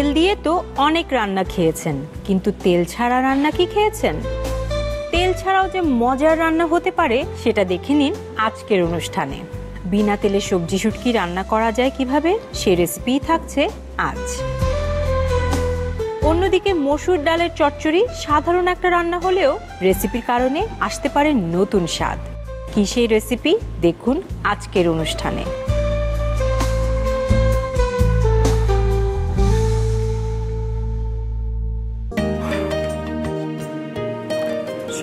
তেল দিয়ে তো অনেক রান্না খেয়েছেন, কিন্তু তেল ছাড়া রান্না কি খেয়েছেন? তেল ছাড়াও যে মজার রান্না হতে পারে সেটা দেখে নিন আজকের অনুষ্ঠানে। বিনা তেলে সবজি শুটকি রান্না করা যায় কিভাবে, সেই রেসিপি থাকছে আজ। অন্যদিকে মসুর ডালের চচ্চড়ি সাধারণ একটা রান্না হলেও রেসিপির কারণে আসতে পারে নতুন স্বাদ। কি সেই রেসিপি, দেখুন আজকের অনুষ্ঠানে।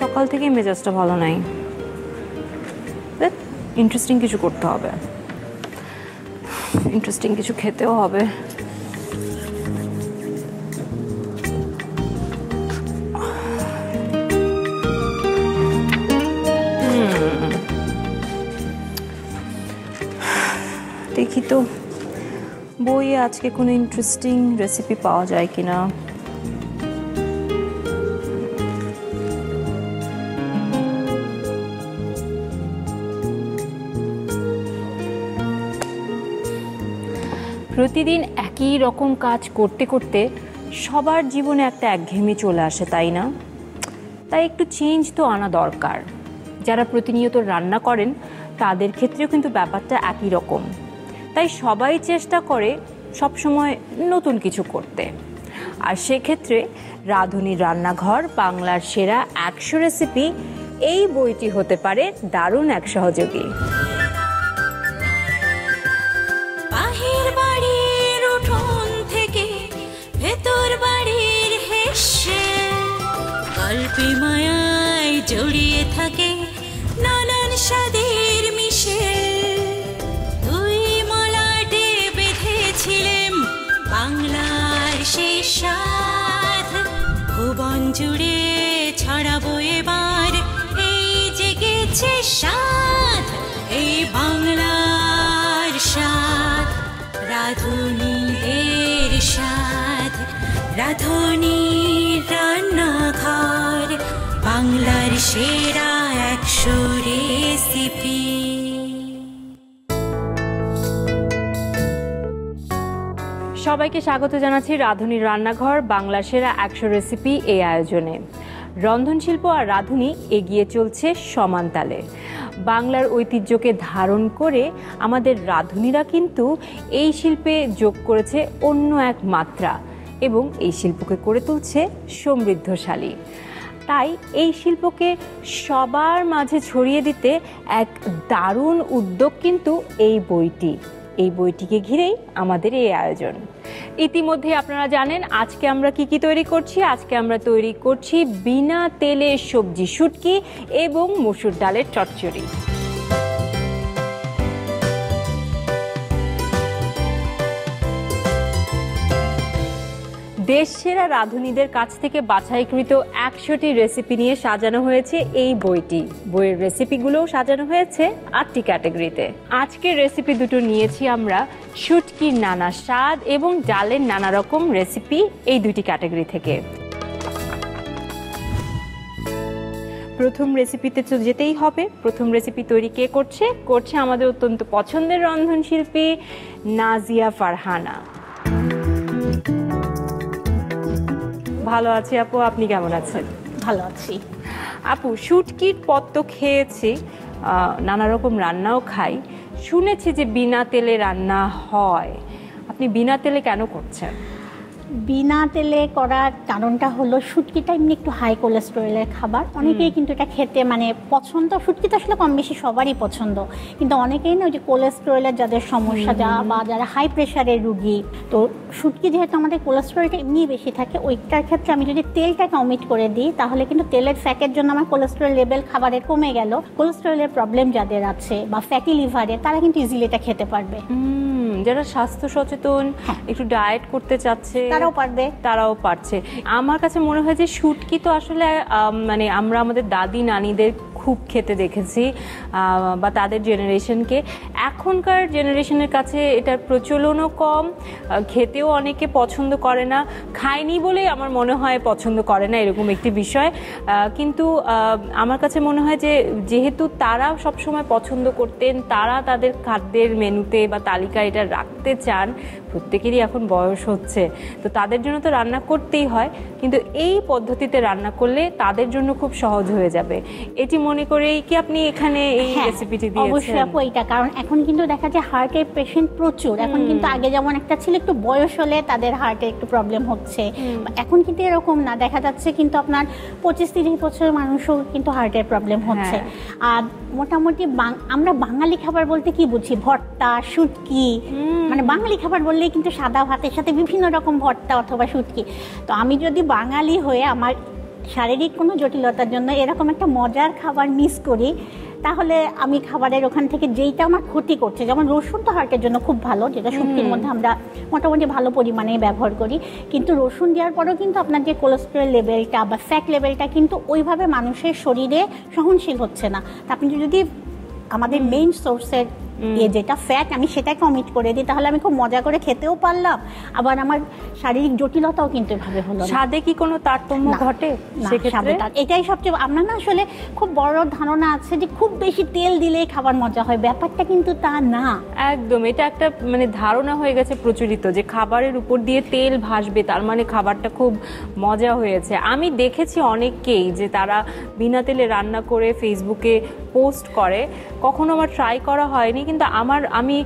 সকাল থেকে মেজাজটা ভালো নাই, ইন্টারেস্টিং কিছু করতে হবে, ইন্টারেস্টিং কিছু খেতেও হবে। দেখি তো বইয়ে আজকে কোনো ইন্টারেস্টিং রেসিপি পাওয়া যায় কিনা। প্রতিদিন একই রকম কাজ করতে করতে সবার জীবনে একটা একঘেয়েমি চলে আসে, তাই না? তাই একটু চেঞ্জ তো আনা দরকার। যারা প্রতিনিয়ত রান্না করেন তাদের ক্ষেত্রেও কিন্তু ব্যাপারটা একই রকম। তাই সবাই চেষ্টা করে সবসময় নতুন কিছু করতে। আর সেক্ষেত্রে রাঁধুনির রান্নাঘর বাংলার সেরা 100 রেসিপি, এই বইটি হতে পারে দারুণ এক সহযোগী। গল্পে মায়ায় জড়িয়ে থাকে নানান স্বাদের মিশে, দুই মলাটে বেঁধেছিলেন বাংলার সেই স্বাদ। ভুবন জুড়ে ছড়াবো এবার এই জেগেছে স্বাদ, এই বাংলার স্বাদ, রাঁধুনিদের স্বাদ, রাঁধুনির রান্নাঘর বাংলার সেরা 100 রেসিপি। সবাইকে স্বাগত জানাচ্ছি রাঁধুনির রান্নাঘর বাংলার সেরা 100 রেসিপি এই আয়োজনে। রন্ধনশিল্প আর রাঁধুনি এগিয়ে চলছে সমান তালে। বাংলার ঐতিহ্যকে ধারণ করে আমাদের রাঁধুনিরা কিন্তু এই শিল্পে যোগ করেছে অন্য এক মাত্রা এবং এই শিল্পকে করে তুলছে সমৃদ্ধশালী। তাই এই শিল্পকে সবার মাঝে ছড়িয়ে দিতে এক দারুণ উদ্যোগ কিন্তু এই বইটিকে ঘিরেই আমাদের এই আয়োজন। ইতিমধ্যে আপনারা জানেন আজকে আমরা কি তৈরি করছি। আজকে আমরা তৈরি করছি বিনা তেলে সবজি শুটকি এবং মসুর ডালের চচ্চড়ি। দেশ সেরা রাঁধুনিদের কাছ থেকে বাছাইকৃত 100টি রেসিপি নিয়ে সাজানো হয়েছে এই বইটি। বইয়ের রেসিপিগুলোও সাজানো হয়েছে 8টি ক্যাটাগরিতে। আজকের রেসিপি দুটো নিয়েছি আমরা শুটকির নানা স্বাদ এবং ডালের নানা রকম রেসিপি, এই দুটি ক্যাটাগরি থেকে। প্রথম রেসিপিতে তো যেতেই হবে। প্রথম রেসিপি তৈরি কে করছে আমাদের অত্যন্ত পছন্দের রন্ধনশিল্পী নাজিয়া ফারহানা। ভালো আছি আপু, আপনি কেমন আছেন? ভালো আছি আপু। শুটকির পদ তো খেয়েছি, নানা রকম রান্নাও খাই, শুনেছি যে বিনা তেলে রান্না হয়। আপনি বিনা তেলে কেন করছেন? বিনা তেলে করার কারণটা হলো শুটকিটা এমনি একটু হাই কোলেস্টেরলের খাবার। অনেকেই কিন্তু এটা খেতে পছন্দ। শুটকি তো আসলে কম বেশি সবারই পছন্দ, কিন্তু অনেকেই না ওই যে কোলেস্টেরলের যাদের সমস্যা বা যারা হাই প্রেশারের রুগী, তো শুটকি যেহেতু আমাদের কোলেস্টেরলটা এমনি বেশি থাকে, ওইটার ক্ষেত্রে আমি যদি তেলটাকে অমিট করে দিই তাহলে কিন্তু তেলের ফ্যাটের জন্য আমার কোলেস্টেরল লেভেল খাবারের কমে গেল। কোলেস্টেরলের প্রবলেম যাদের আছে বা ফ্যাটি লিভারে, তারা কিন্তু ইজিলি এটা খেতে পারবে। যারা স্বাস্থ্য সচেতন, একটু ডায়েট করতে চাচ্ছে, তারাও পারছে। আমার কাছে মনে হয় যে শুটকি তো আসলে আমরা আমাদের দাদি নানিদের খুব খেতে দেখেছি, বা তাদের জেনারেশনকে। এখনকার জেনারেশনের কাছে এটার প্রচলনও কম, খেতেও অনেকে পছন্দ করে না, খায়নি বলেই আমার মনে হয় পছন্দ করে না, এরকম একটি বিষয়। কিন্তু আমার কাছে মনে হয় যে যেহেতু তারা সবসময় পছন্দ করতেন, তারা তাদের খাদ্যের মেনুতে বা তালিকায় এটা রাখতে চান, প্রত্যেকেরই এখন বয়স হচ্ছে, তো তো তাদের জন্য তো রান্না করতেই হয়, কিন্তু এই পদ্ধতিতে রান্না করলে তাদের জন্য খুব সহজ হয়ে যাবে। এটি মনে করেই কি আপনি এখানে এই রেসিপিটি দিয়েছেন? অবশ্যই আপু, এটা কারণ এখন কিন্তু দেখা যায় হার্টের পেশেন্ট প্রচুর। এখন কিন্তু আগে যেমন একটা ছিল একটু বয়স হলে তাদের হার্টে একটু প্রবলেম হচ্ছে, এখন কিন্তু এরকম না, দেখা যাচ্ছে কিন্তু আপনার 25-30 বছরের মানুষও কিন্তু হার্টের প্রবলেম হচ্ছে। আর মোটামুটি আমরা বাঙালি খাবার বলতে কি বুঝি? ভর্তা, শুটকি, মানে বাঙালি খাবার বললেই কিন্তু সাদা ভাতের সাথে বিভিন্ন রকম ভর্তা অথবা শুটকি। তো আমি যদি বাঙালি হয়ে আমার শারীরিক কোনো জটিলতার জন্য এরকম একটা মজার খাবার মিস করি, তাহলে আমি খাবারের ওখান থেকে যেইটা আমার ক্ষতি করছে, যেমন রসুন তো হার্টের জন্য খুব ভালো, যেটা শুটকির মধ্যে আমরা মোটামুটি ভালো পরিমাণে ব্যবহার করি, কিন্তু রসুন দেওয়ার পরেও কিন্তু আপনার যে কোলেস্টেরল লেভেলটা বা ফ্যাট লেভেলটা কিন্তু ওইভাবে মানুষের শরীরে সহনশীল হচ্ছে না। তা আপনি যদি আমাদের মেইন সোর্সের যেটা ফ্যাট আমি সেটাকে অমিট করে দিই, তাহলে আমি খুব মজা করে খেতেও পারলাম, আবার আমার শারীরিক জটিলতাও কিন্তু এভাবে হলো না। স্বাদে কি কোনো তারতম্য ঘটে সেক্ষেত্রে? এটাই সবচেয়ে, আমরা না আসলে খুব বড় ধারণা আছে যে খুব বেশি তেল দিলেই খাবার মজা হয়, ব্যাপারটা কিন্তু তা না। একদম, এটা একটা মানে ধারণা হয়ে গেছে প্রচলিত যে খাবারের উপর দিয়ে তেল ভাসবে তার মানে খাবারটা খুব মজা হয়েছে। আমি দেখেছি অনেককেই যে তারা বিনা তেলে রান্না করে ফেসবুকে পোস্ট করে, কখনো আমার ট্রাই করা হয়নি, কিন্তু আমি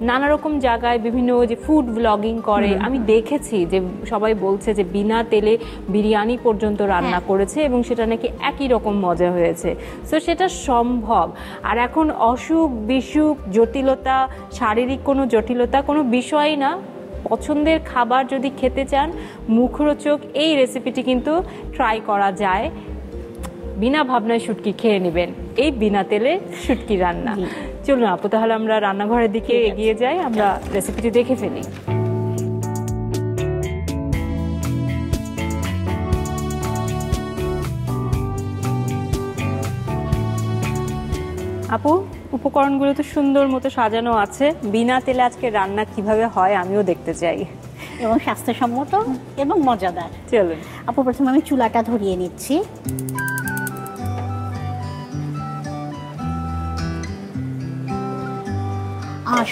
নানা রকম জায়গায় বিভিন্ন যে ফুড ব্লগিং করে আমি দেখেছি যে সবাই বলছে যে বিনা তেলে বিরিয়ানি পর্যন্ত রান্না করেছে এবং সেটা নাকি একই রকম মজা হয়েছে। সো সেটা সম্ভব। আর এখন অসুখ বিসুখ জটিলতা, শারীরিক কোনো জটিলতা কোনো বিষয়ই না, পছন্দের খাবার যদি খেতে চান মুখরোচক এই রেসিপিটি কিন্তু ট্রাই করা যায়। বিনা ভাবনায় শুটকি খেয়ে নেবেন, এই বিনা তেলে শুটকি রান্না। চলুন আপু, তাহলে আমরা রান্নাঘরের দিকে এগিয়ে যাই, আমরা রেসিপিটি দেখে ফেলি। আপু, উপকরণগুলো তো সুন্দর মতো সাজানো আছে, বিনা তেলে আজকে রান্না কিভাবে হয় আমিও দেখতে চাই, এবং স্বাস্থ্যসম্মত এবং মজাদার। চলুন আপু, প্রথমে আমি চুলাটা ধরিয়ে নিচ্ছি।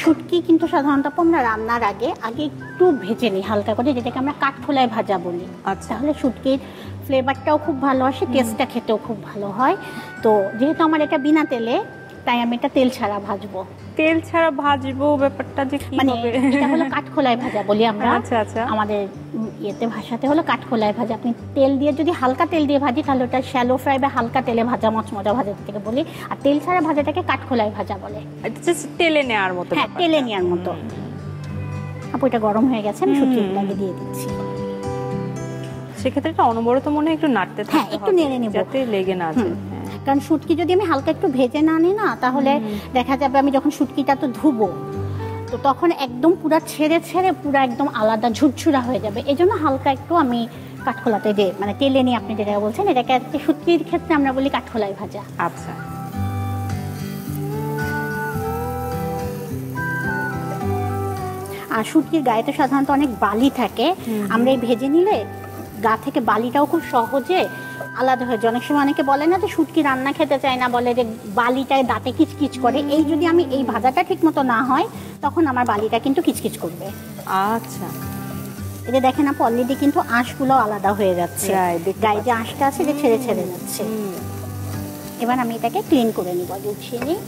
শুটকি কিন্তু সাধারণত আমরা রান্নার আগে একটু ভেজে নিই হালকা করে, যেটাকে আমরা কাঠখোলায় ভাজা বলি। আচ্ছা, তাহলে শুটকির ফ্লেভারটাও খুব ভালো আসে, টেস্টটা খেতেও খুব ভালো হয়। তো যেহেতু আমার এটা বিনা তেলে, তাই আমি এটা তেল ছাড়া ভাজবো। তেল ছাড়া ভাজবো ব্যাপারটা যে কি মানে হবে? এটা হলো কাঠখোলায় ভাজা বলি আমরা। আচ্ছা আচ্ছা, আমাদের ইয়েতে ভাষাতে হলো কাঠখোলায় ভাজা। আপনি তেল দিয়ে যদি হালকা তেল দিয়ে ভাজি তাহলে ওটা শ্যালো ফ্রাই বা হালকা তেলে ভাজা মচমচা ভাজা থেকে বলি, আর তেল ছাড়া ভাজাটাকে কাঠখোলায় ভাজা বলে। এটা জাস্ট তেলে নেওয়ার মতো। হ্যাঁ, তেলে নেওয়ার মতো। আপু, এটা গরম হয়ে গেছে, আমি শুটকিটাকে দিয়ে দিচ্ছি। সেক্ষেত্রে এটা অনবরত মনে হয় একটু নাড়তে থাকতে হবে, একটু নেড়ে নেব যাতে লেগে না যায়। কারণ শুটকি যদি আমি হালকা একটু ভেজে না নিই না, তাহলে দেখা যাবে আমি যখন শুটকিটা তো ধুবো, তো তখন একদম পুরা ছেড়ে পুরা একদম আলাদা ঝুরঝুরা হয়ে যাবে। এই জন্য হালকা একটু আমি কাঠখোলাতে দিয়ে, মানে তেলে নিয়ে আপনি যেটা বলছেন, এটাকে শুটকির ক্ষেত্রে আমরা বলি কাঠখোলায় ভাজা। আচ্ছা, আর শুটকির গায়ে তো সাধারণত অনেক বালি থাকে, আমরা এই ভেজে নিলে গা থেকে বালিটাও খুব সহজে আলাদা হয়ে যায়। অনেক সময় অনেকে বলে না যে শুটকি রান্না খেতে চায় না, বলে যে বালিটায় দাঁতে কিচকিচ করে। এই যদি আমি এই ভাজাটা ঠিক মতো না হয়, তখন আমার বালিটা কিন্তু কিচকিচ করবে। আচ্ছা, এটা দেখেন আপু, অলরেডি কিন্তু আঁশগুলো আলাদা হয়ে যাচ্ছে, গায়ে যে আঁশটা আছে যে ছেড়ে যাচ্ছে। এবার আমি এটাকে ক্লিন করে নিব, গুছিয়ে নিই।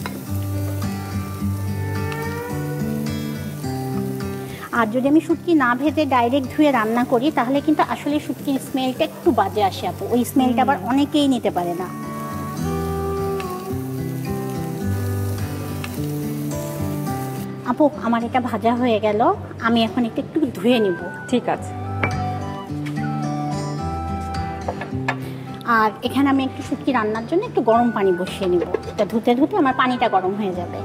আর যদি আমি শুটকি না ভেজে ডাইরেক্ট ধুয়ে রান্না করি, তাহলে কিন্তু আসলে শুটকির স্মেলটা একটু বাজে আসে আপু। ওই স্মেলটা আবার অনেকেই নিতে পারে না। আপু, আমার এটা ভাজা হয়ে গেল, আমি এখন একটু ধুয়ে নিব। ঠিক আছে। আর এখানে আমি একটু শুটকি রান্নার জন্য একটু গরম পানি বসিয়ে নিব। এটা ধুতে আমার পানিটা গরম হয়ে যাবে।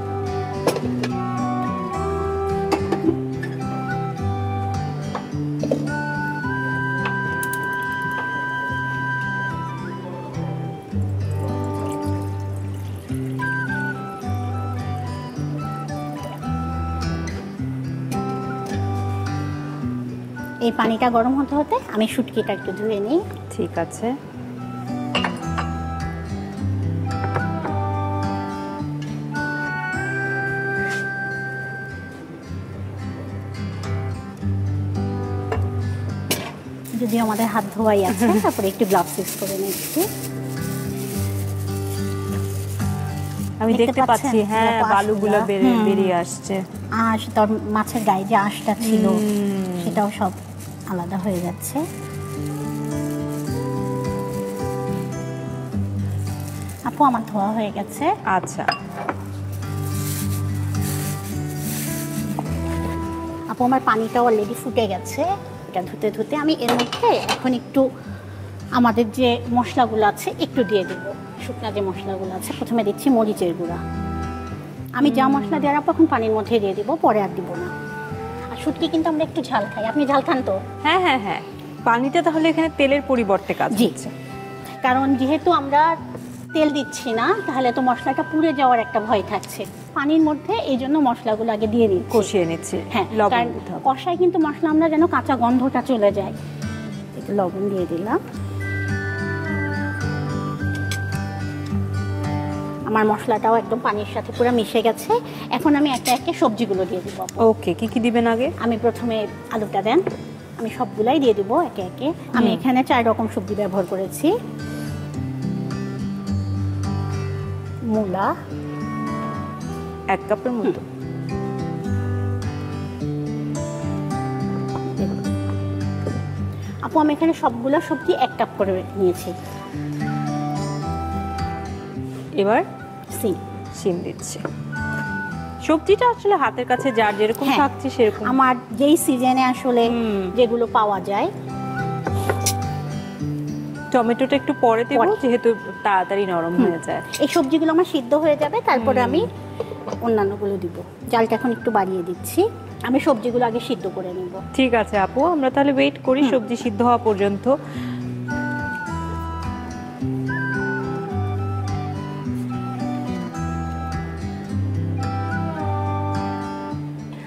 এই পানিটা গরম হতে আমি শুটকিটা একটু ধুয়ে নিই। ঠিক আছে। যদিও আমাদের হাত ধোয়াই আছে, তারপরে একটু গ্লাভস ইউজ করে নিচ্ছি। আমি দেখতে পাচ্ছি, হ্যাঁ, বালুগুলো বেরিয়ে আসছে। আঁশ, তার মাছের গায়ে যে আঁশটা ছিল সেটাও সব আলাদা হয়ে যাচ্ছে। আপু আমার ধোয়া হয়ে গেছে। আচ্ছা আপু আমার পানিটা অলরেডি ফুটে গেছে। এটা ধুতে ধুতে আমি এর মধ্যে এখন একটু আমাদের যে মশলাগুলো আছে একটু দিয়ে দেব। শুকনা যে মশলাগুলো আছে, প্রথমে দিচ্ছি মরিচের গুঁড়া। আমি যা মশলা দেওয়ার আপু এখন পানির মধ্যে দিয়ে দিব, পরে আর দিব না। আর শুটকি কিন্তু আমরা একটু ঝাল খাই। আপনি ঝাল খান তো? হ্যাঁ হ্যাঁ হ্যাঁ। পানিটা তাহলে এখানে তেলের পরিবর্তে কাজ করছে। কারণ যেহেতু আমরা তেল দিচ্ছি না, তাহলে তো মশলাটা পুড়ে যাওয়ার একটা ভয় থাকছে পানির মধ্যে, এই জন্য মশলাগুলো আগে দিয়ে নিচ্ছি, কষিয়ে নিচ্ছি। হ্যাঁ, লবণ কষায় কিন্তু মশলা আমরা যেন কাঁচা গন্ধটা চলে যায়। একটু লবণ দিয়ে দিলাম। আমার মশলাটাও একদম পানির সাথে পুরো মিশে গেছে। এখন আমি একে একে সবজিগুলো দিয়ে দিব। ওকে, কি কি দিবেন আগে? আমি প্রথমে আলুটা দেন, আমি সবগুলাই দিয়ে দিব একে একে। আমি এখানে 4 রকম সবজি ব্যবহার করেছি। মূলা 1 কাপের মতো। আপু আমি এখানে সবগুলো সবজি 1 কাপ করে নিয়েছি। এবার সিম দিচ্ছি। সবজিটা আসলে হাতের কাছে যার যেরকম থাকছে সেরকম, আমার যেই সিজনে আসলে যেগুলো পাওয়া যায়। টমেটোটা একটু পরে দেব যেহেতু তাড়াতাড়ি নরম হয়ে যায়। এই সবজিগুলো আমার সিদ্ধ হয়ে যাবে, তারপরে আমি অন্যান্যগুলো দিব। জালটা এখন একটু বাড়িয়ে দিচ্ছি। আমি সবজিগুলো আগে সিদ্ধ করে নেব। ঠিক আছে আপু, আমরা তাহলে ওয়েট করি সবজি সিদ্ধ হওয়া পর্যন্ত।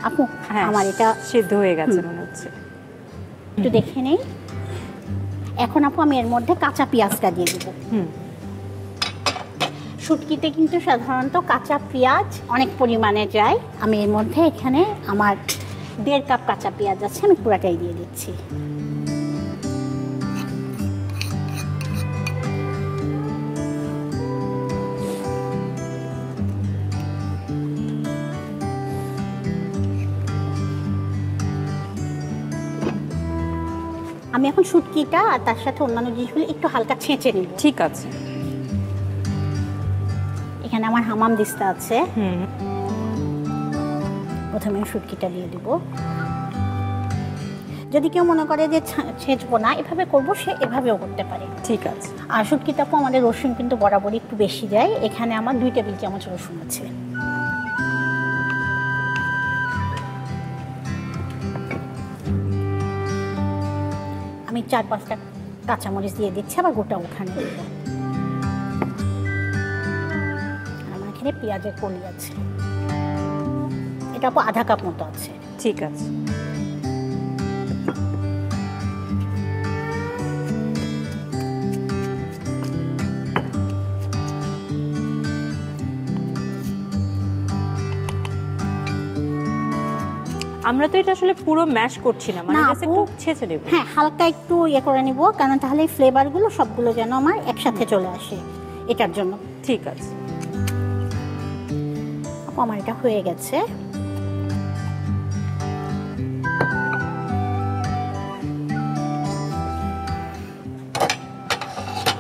আপু আমার এটা সিদ্ধ হয়ে গেছে মনে হচ্ছে, একটু দেখে নেই। এখন আপু আমি এর মধ্যে কাঁচা পেঁয়াজটা দিয়ে দেব। শুটকিতে কিন্তু সাধারণত কাঁচা পেঁয়াজ অনেক পরিমাণে যায়। আমি এর মধ্যে এখানে আমার 1.5 কাপ কাঁচা পেঁয়াজ আছে, আমি পুরাটাই দিয়ে দিচ্ছি। আমি এখন শুটকিটা আর তার সাথে অন্যান্য জিনিসগুলো একটু হালকা ছেঁচে নিব। ঠিক আছে। এখানে আমার হামাম দিস্তা আছে। প্রথমে শুটকিটা দিয়ে দিব। যদি কেউ মনে করে যে ছেঁচবো না, এভাবে করবো, সে এভাবেও করতে পারে। ঠিক আছে। আর শুটকিটা আপু আমাদের রসুন কিন্তু বরাবরই একটু বেশি যায়। এখানে আমার 2 টেবিল চামচ রসুন আছে। আমি 4-5টা কাঁচামরিচ দিয়ে দিচ্ছি, আবার গোটা ওখানে দেব। আমার এখানে পেঁয়াজের কলি আছে, এটা আপু 1/2 কাপ মতো আছে। ঠিক আছে। আমরা তো এটা আসলে পুরো ম্যাশ করছি না, মানে জাস্ট একটু ছেঁচে নেব। হ্যাঁ, হালকা একটু করে নিব, কারণ তাহলে ফ্লেভারগুলো সবগুলো যেন আমার একসাথে চলে আসে, এটার জন্য। ঠিক আছে। আপু আমার এটা হয়ে গেছে।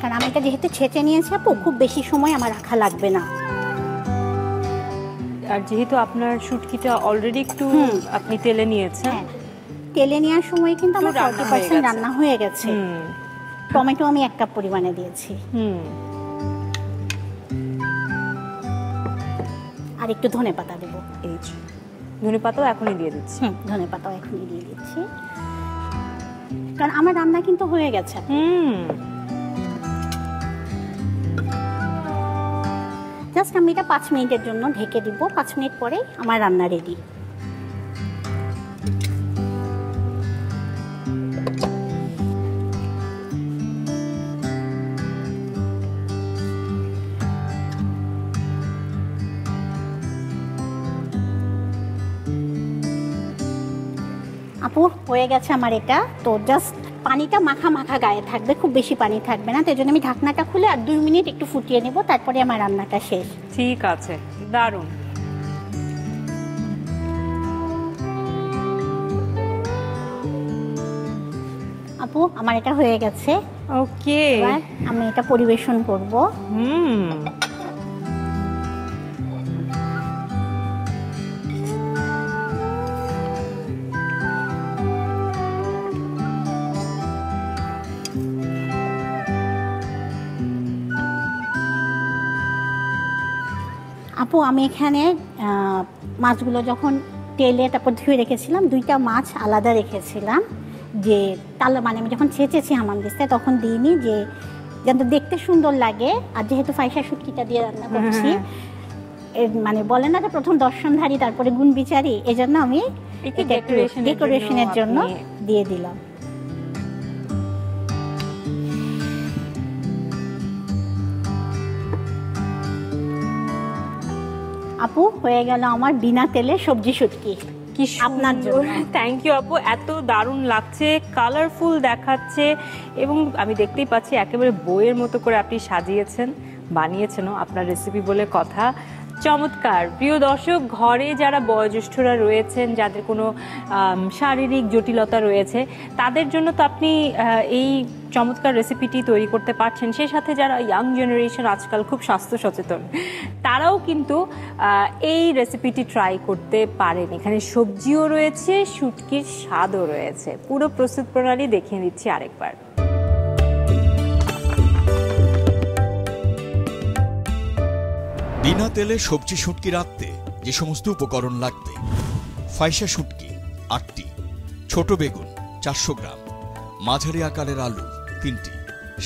কারণ আমি এটা যেহেতু ছেঁচে নিয়েছি আপু, খুব বেশি সময় আমার রাখা লাগবে না। আর যেহেতু আপনার শুটকিটা অলরেডি একটু আপনি তেলে নিয়েছেন, তেলে নেওয়ার সময় কিন্তু আমার 40% রান্না হয়ে গেছে। টমেটো আমি 1 কাপ পরিমাণে দিয়েছি। আর একটু ধনেপাতা দেব। এই ধনেপাতাও এখনই দিয়ে দিচ্ছি। ধনেপাতাও এখনই দিয়ে দিচ্ছি, কারণ আমার রান্না কিন্তু হয়ে গেছে। জাস্ট আমি এটা 5 মিনিটের জন্য ঢেকে দিব। 5 মিনিট পরে আমার রান্না রেডি। আপু হয়ে গেছে আমার এটা। তো জাস্ট পানিটা মাখা মাখা গায়ে থাকবে, খুব বেশি পানি থাকবে না। তাই জন্য আমি ঢাকনাটা খুলে আর 2 মিনিট একটু ফুটিয়ে নেব, তারপরে আমার রান্নাটা শেষ। ঠিক আছে, দারুণ। আপু আমার এটা হয়ে গেছে, ওকে, এবার আমি এটা পরিবেশন করব। আপু আমি এখানে মাছগুলো যখন তেলে তারপর ধুয়ে রেখেছিলাম, 2টা মাছ আলাদা রেখেছিলাম, যে তাহলে মানে আমি যখন ছেঁচেছি হামানদিস্তায় তখন দিইনি, যে যেন দেখতে সুন্দর লাগে। আর যেহেতু ফাইসা শুটকিটা দিয়ে রান্না করছি, মানে বলে না যে প্রথম দর্শনধারী তারপরে গুণ বিচারী, এজন্য আমি ডেকোরেশনের জন্য দিয়ে দিলাম। আপু হয়ে গেল আমার বিনা তেলে সবজি শুটকি। কি আপনার জন্য। থ্যাংক ইউ আপু, এত দারুণ লাগছে, কালারফুল দেখাচ্ছে, এবং আমি দেখতেই পাচ্ছি একেবারে বইয়ের মতো করে আপনি সাজিয়েছেন, বানিয়েছেনও, আপনার রেসিপি বলে কথা। চমৎকার। প্রিয় দর্শক, ঘরে যারা বয়োজ্যেষ্ঠরা রয়েছেন, যাদের কোনো শারীরিক জটিলতা রয়েছে, তাদের জন্য তো আপনি এই চমৎকার রেসিপিটি তৈরি করতে পারছেন। সেই সাথে যারা ইয়াং জেনারেশন আজকাল খুব স্বাস্থ্য সচেতন, তারাও কিন্তু এই রেসিপিটি ট্রাই করতে পারেন। এখানে সবজিও রয়েছে, শুটকির স্বাদও রয়েছে। পুরো প্রস্তুত প্রণালী দেখিয়ে দিচ্ছি আরেকবার। বিনা তেলে সবজি শুটকি রাঁধতে যে সমস্ত উপকরণ লাগবে: ফাইসা শুটকি 8টি, ছোট বেগুন 400 গ্রাম, মাঝারি আকারের আলু 3টি,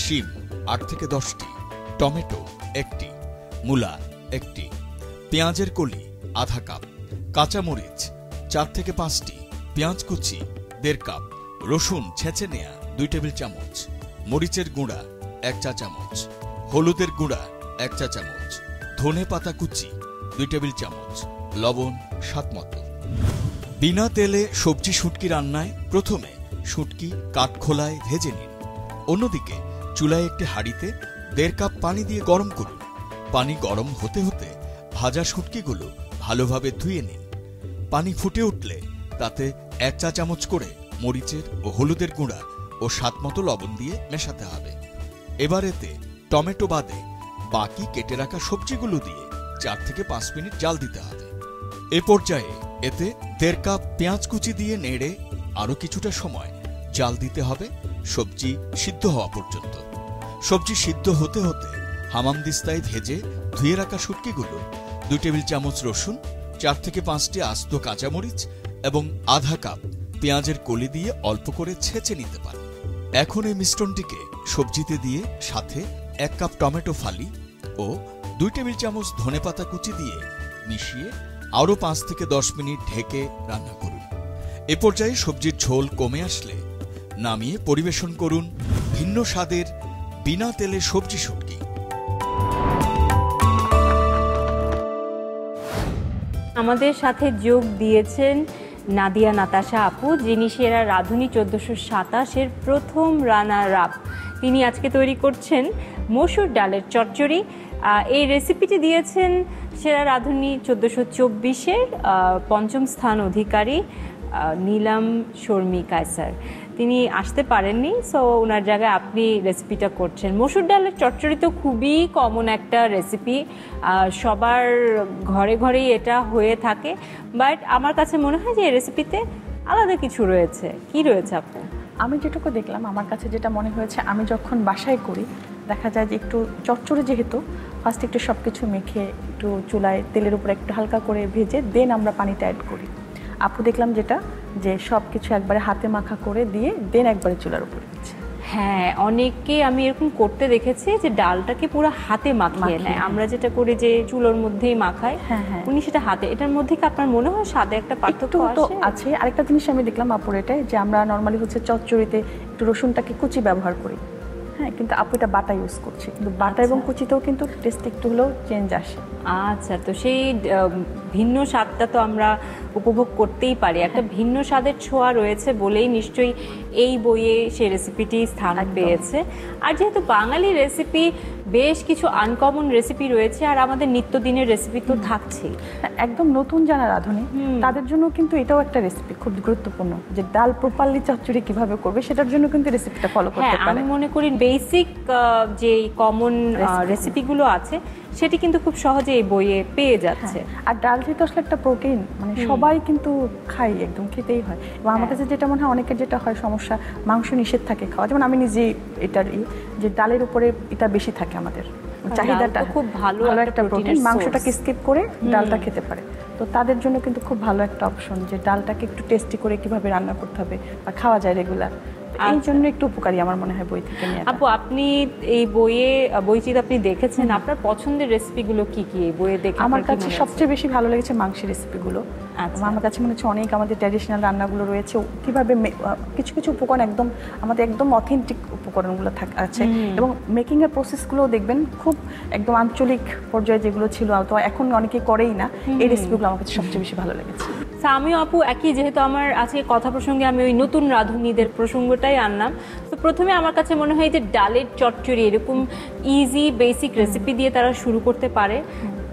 শিম 8 থেকে 10টি, টমেটো 1টি, মূলা 1টি, পেঁয়াজের কলি আধা কাপ, কাঁচামরিচ 4 থেকে 5টি, পেঁয়াজ কুচি 1.5 কাপ, রসুন ছেঁচে নেয়া 2 টেবিল চামচ, মরিচের গুঁড়া 1 চা চামচ, হলুদের গুঁড়া 1 চা চামচ, ধনে পাতা কুচি 2 টেবিল চামচ, লবণ স্বাদমতো। বিনা তেলে সবজি শুটকি রান্নায় প্রথমে শুটকি কাঠখোলায় ভেজে নিন। অন্যদিকে চুলায় একটি হাঁড়িতে 1.5 কাপ পানি দিয়ে গরম করুন। পানি গরম হতে হতে ভাজা শুটকিগুলো ভালোভাবে ধুয়ে নিন। পানি ফুটে উঠলে তাতে 1 চা চামচ করে মরিচের ও হলুদের গুঁড়া ও স্বাদমতো লবণ দিয়ে মেশাতে হবে। এবার এতে টমেটো বাদে বাকি কেটে রাখা সবজিগুলো দিয়ে 4 থেকে 5 মিনিট জাল দিতে হবে। এ পর্যায়ে এতে 1.5 কাপ পেঁয়াজ কুচি দিয়ে নেড়ে আরো কিছুটা সময় জাল দিতে হবে, সবজি সিদ্ধ হওয়া পর্যন্ত। সবজি সিদ্ধ হতে হতে হামানদিস্তায় ভেজে ধুয়ে রাখা শুটকিগুলো 2 টেবিল চামচ রসুন, 4 থেকে 5টি আস্ত কাঁচামরিচ এবং আধা কাপ পেঁয়াজের কলি দিয়ে অল্প করে ছেঁচে নিতে পারেন। এখন এই মিশ্রণটিকে সবজিতে দিয়ে সাথে 1 কাপ টমেটো ফালি ও 2 টেবিল চামচ ধনেপাতা কুচি দিয়ে মিশিয়ে আরও 5 থেকে 10 মিনিট ঢেকে রান্না করুন। এ পর্যায়ে সবজির ঝোল কমে আসলে নামিয়ে পরিবেশন করুন ভিন্ন স্বাদের বিনা তেলে সবজি শুটকি। আমাদের সাথে যোগ দিয়েছেন নাদিয়া নাতাশা আপু, যিনি সেরা রাঁধুনি 1427-এর প্রথম রানার আপ। তিনি আজকে তৈরি করছেন মসুর ডালের চচ্চড়ি। এই রেসিপিটি দিয়েছেন সেরা রাঁধুনি 1424-এর 5ম স্থান অধিকারী নীলাম শর্মী কায়সার। তিনি আসতে পারেননি, সো ওনার জায়গায় আপনি রেসিপিটা করছেন। মসুর ডালের চচ্চড়ি তো খুবই কমন একটা রেসিপি, সবার ঘরে ঘরেই এটা হয়ে থাকে, বাট আমার কাছে মনে হয় যে এই রেসিপিতে আলাদা কিছু রয়েছে। কি রয়েছে আপনার? আমি যেটুকু দেখলাম, আমার কাছে যেটা মনে হয়েছে, আমি যখন বাসায় করি দেখা যায় যে একটু চচ্চড়ি যেহেতু ফার্স্ট একটু সব কিছু মেখে একটু চুলায় তেলের উপরে একটু হালকা করে ভেজে দেন আমরা পানিটা অ্যাড করি। আপু দেখলাম যেটা যে সব কিছু একবারে হাতে মাখা করে দিয়ে দেন একবারে চুলার উপরে দিচ্ছে। হ্যাঁ, অনেককে আমি এরকম করতে দেখেছি যে ডালটাকে পুরো হাতে মাখিয়ে নেয়। আমরা যেটা করি যে চুলোর মধ্যেই মাখাই, উনি সেটা হাতে। এটার মধ্যে কি আপনার মনে হয় স্বাদে একটা পার্থক্য আছে? আরেকটা জিনিস আমি দেখলাম আপুর এটাই, যে আমরা নর্মালি হচ্ছে চচ্চড়িতে একটু রসুনটাকে কুচি ব্যবহার করি, হ্যাঁ, কিন্তু আপু এটা বাটা ইউজ করছে, কিন্তু বাটা এবং কুচিতেও কিন্তু টেস্ট একটু হলেও চেঞ্জ আসে। আচ্ছা, তো সেই ভিন্ন স্বাদটা তো আমরা উপভোগ করতেই পারি। একটা ভিন্ন স্বাদের ছোঁয়া রয়েছে বলেই নিশ্চয়ই এই বইয়ে সেই রেসিপিটি স্থান পেয়েছে। আর যেহেতু বাঙালি রেসিপি, বেশ কিছু আনকমন রেসিপি রয়েছে, আর আমাদের নিত্যদিনের রেসিপি তো থাকছেই। একদম নতুন যারা রাঁধুনি তাদের জন্য কিন্তু এটাও একটা রেসিপি খুব গুরুত্বপূর্ণ, যে ডাল প্রপারলি চচ্চড়ি কিভাবে করবে সেটার জন্য কিন্তু রেসিপিটা ফলো করতে হ্যাঁ, পারে। আমি মনে করি বেসিক যে কমন রেসিপিগুলো আছে সেটি কিন্তু খুব সহজে এই বইয়ে পেয়ে যাচ্ছে। আর ডাল যেহেতু আসলে একটা প্রোটিন, মানে সবাই কিন্তু খাই, একদম খেতেই হয়। এবং আমার কাছে যেটা মনে হয় অনেকের যেটা হয় সমস্যা, মাংস নিষেধ থাকে খাওয়া, যেমন আমি নিজেই এটার যে ডালের উপরে এটা বেশি থাকে আমাদের চাহিদাটা, খুব ভালো একটা প্রোটিন, মাংসটাকে স্কিপ করে ডালটা খেতে পারে। তো তাদের জন্য কিন্তু খুব ভালো একটা অপশন, যে ডালটাকে একটু টেস্টি করে কিভাবে রান্না করতে হবে বা খাওয়া যায় রেগুলার, এই জন্য একটু উপকারী আমার মনে হয় বই থেকে নিয়ে। আপু, আপনি এই বইটি আপনি দেখেছেন, আপনার পছন্দের রেসিপিগুলো কি কি এই বইয়ে দেখে? আমার কাছে সবচেয়ে বেশি ভালো লেগেছে মাংসের রেসিপিগুলো। আমার কাছে মনে হচ্ছে অনেক আমাদের ট্র্যাডিশনাল রান্নাগুলো রয়েছে, কিভাবে কিছু কিছু উপকরণ একদম আমাদের একদম অথেন্টিক উপকরণগুলো আছে, এবং মেকিং এর প্রসেসগুলো দেখবেন খুব একদম আঞ্চলিক পর্যায়ে যেগুলো ছিল, তো এখন অনেকেই করেই না, এই রেসিপিগুলো আমার কাছে সবচেয়ে বেশি ভালো লেগেছে। আমিও আপু একই, যেহেতু আমার আজকে কথা প্রসঙ্গে আমি ওই নতুন রাঁধুনিদের প্রসঙ্গটাই আনলাম, তো প্রথমে আমার কাছে মনে হয় যে ডালের চচ্চড়ি এরকম ইজি বেসিক রেসিপি দিয়ে তারা শুরু করতে পারে,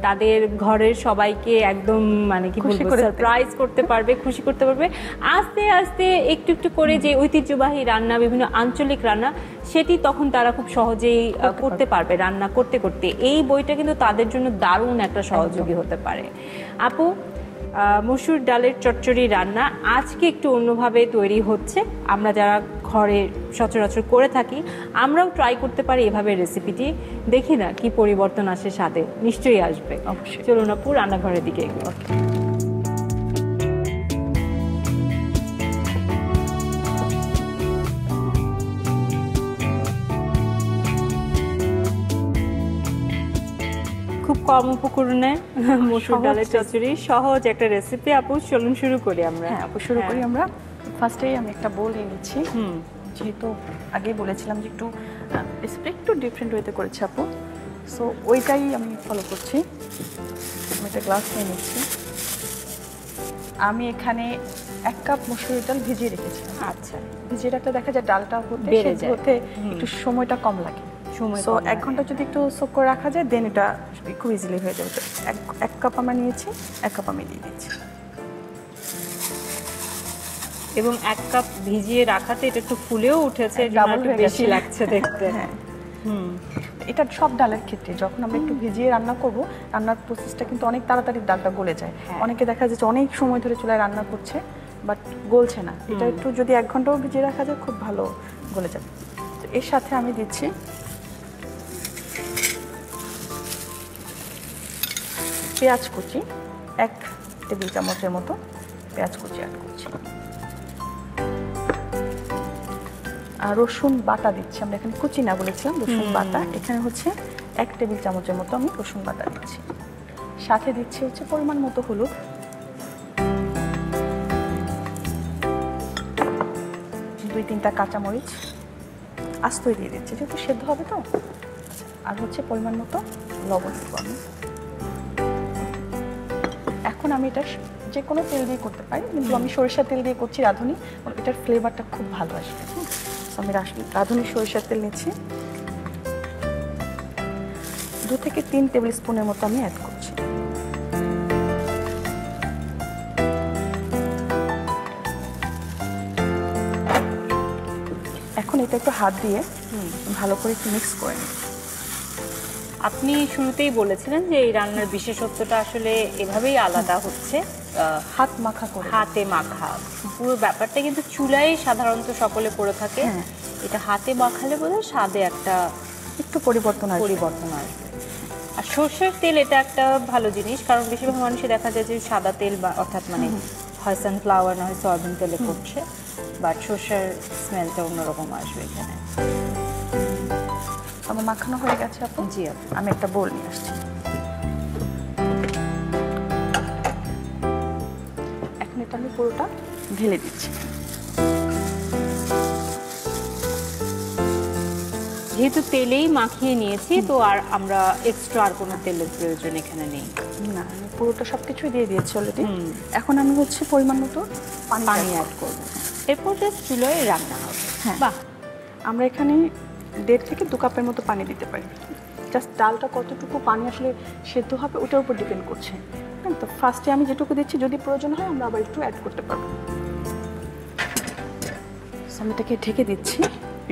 তাদের ঘরের সবাইকে একদম মানে কি বলবো সারপ্রাইজ করতে পারবে, খুশি করতে পারবে। আস্তে আস্তে একটু একটু করে যে ঐতিহ্যবাহী রান্না, বিভিন্ন আঞ্চলিক রান্না, সেটি তখন তারা খুব সহজেই করতে পারবে রান্না করতে করতে। এই বইটা কিন্তু তাদের জন্য দারুণ একটা সহযোগী হতে পারে। আপু, মসুর ডালের চচ্চড়ি রান্না আজকে একটু অন্যভাবে তৈরি হচ্ছে, আমরা যারা ঘরে সচরাচর করে থাকি আমরাও ট্রাই করতে পারি এভাবে রেসিপিটি, দেখি না কি পরিবর্তন আসে স্বাদে, নিশ্চয়ই আসবে। অবশ্যই। চলুন আপু রান্নাঘরের দিকে এগোই। খুব কম উপকরণে মসুর ডালের চচ্চড়ি, সহজ একটা রেসিপি। আপু চলুন শুরু করি আমরা। হ্যাঁ আপু, শুরু করি আমরা। ফার্স্টেই আমি একটা বোল নিয়ে নিচ্ছি, যেহেতু আগেই বলেছিলাম যে একটু রেসিপি একটু ডিফারেন্ট ওয়েতে করেছি আপু, সো ওইটাই আমি ফলো করছি। আমি একটা গ্লাস নিয়ে নিচ্ছি, আমি এখানে 1 কাপ মসুর ডাল ভিজিয়ে রেখেছি। আচ্ছা, ভিজিয়ে রাখলে দেখা যায় ডালটা হতে একটু সময়টা কম লাগে, সো 1 ঘন্টা যদি একটু সোক করে রাখা যায় দেন এটা খুব ইজিলি হয়ে যাবে। তো 1 কাপ আমরা নিয়েছি, 1 কাপ আমি দিয়ে দিচ্ছি। এবং 1 কাপ ভিজিয়ে রাখাতে এটা একটু ফুলেও উঠেছে, ডাবল বেশি লাগছে দেখতে। হ্যাঁ, এটা সব ডালের ক্ষেত্রে যখন আমরা একটু ভিজিয়ে রান্না করব, রান্নার প্রসেসটা কিন্তু অনেক তাড়াতাড়ি ডালটা গলে যায়। অনেকে দেখা যাচ্ছে অনেক সময় ধরে চুলায় রান্না করছে বাট গলছে না, এটা একটু যদি 1 ঘন্টাও ভিজিয়ে রাখা যায় খুব ভালো গলে যাবে। তো এর সাথে আমি দিচ্ছি পেঁয়াজ কুচি, 1 টেবিল চামচের মতো পেঁয়াজ কুচি অ্যাড করছি, আর রসুন বাটা দিচ্ছি। আমরা এখানে কুচি না বলেছিলাম, রসুন বাটা। এখানে হচ্ছে 1 টেবিল চামচের মতো আমি রসুন বাটা দিচ্ছি। সাথে দিচ্ছি হচ্ছে পরিমাণ মতো হলুদ, 2-3টা কাঁচামরিচ আস্তই দিয়ে দিচ্ছি, যেহেতু সেদ্ধ হবে তো। আর হচ্ছে পরিমাণ মতো লবণ দেবো আমি। এখন আমি এটা যে কোনো তেল দিয়ে করতে পারি, কিন্তু আমি সরিষার তেল দিয়ে করছি রাঁধুনি, এটার ফ্লেভারটা খুব ভালো আসবে। আমি রাঁধুনি সরিষার তেল নিচ্ছি, 2 থেকে 3 টেবিল স্পুনের মতো আমি অ্যাড করছি। এখন এটা একটু হাত দিয়ে ভালো করে একটু মিক্স করে নিই। আপনি শুরুতেই বলেছিলেন যে এই রান্নার বিশেষত্বটা আসলে এভাবেই আলাদা হচ্ছে, হাত মাখা করে, হাতে মাখা। পুরো ব্যাপারটা কিন্তু চুলায় সাধারণত সকলে করে থাকে, এটা হাতে মাখালে বোধহয় স্বাদে একটা একটু পরিবর্তন আসবে। আর সর্ষের তেল এটা একটা ভালো জিনিস, কারণ বেশিরভাগ মানুষই দেখা যায় যে সাদা তেল বা অর্থাৎ মানে হয় সানফ্লাওয়ার না হয় সয়াবিন তেলে করছে, বাট সর্ষের স্মেলটা অন্যরকম আসবে এখানে। আমার মাখানো হয়ে গেছে আপু। জি আপু, আমি একটা বোল নিয়ে আসছি। এখন এটা আমি পুরোটা ঢেলে দিচ্ছি। যেহেতু তেলেই মাখিয়ে নিয়েছি, তো আর আমরা এক্সট্রা আর কোনো তেলের প্রয়োজন এখানে নেই। না, আমি পুরোটা সবকিছু দিয়ে দিয়েছি অলরেডি। এখন আমি হচ্ছে পরিমাণ মতো পানি অ্যাড করব, এরপর জাস্ট চুলোয় রান্না হবে। হ্যাঁ, বাহ, আমরা এখানে 1.5 থেকে 2 কাপের মতো পানি দিতে পারি। জাস্ট ডালটা কতটুকু পানি আসলে সেদ্ধ হবে ওটার উপর ডিপেন্ড করছে। হ্যাঁ, তো ফার্স্টে আমি যেটুকু দিচ্ছি, যদি প্রয়োজন হয় আমরা আবার একটু অ্যাড করতে পারবো। আমি এটাকে ঢেকে দিচ্ছি,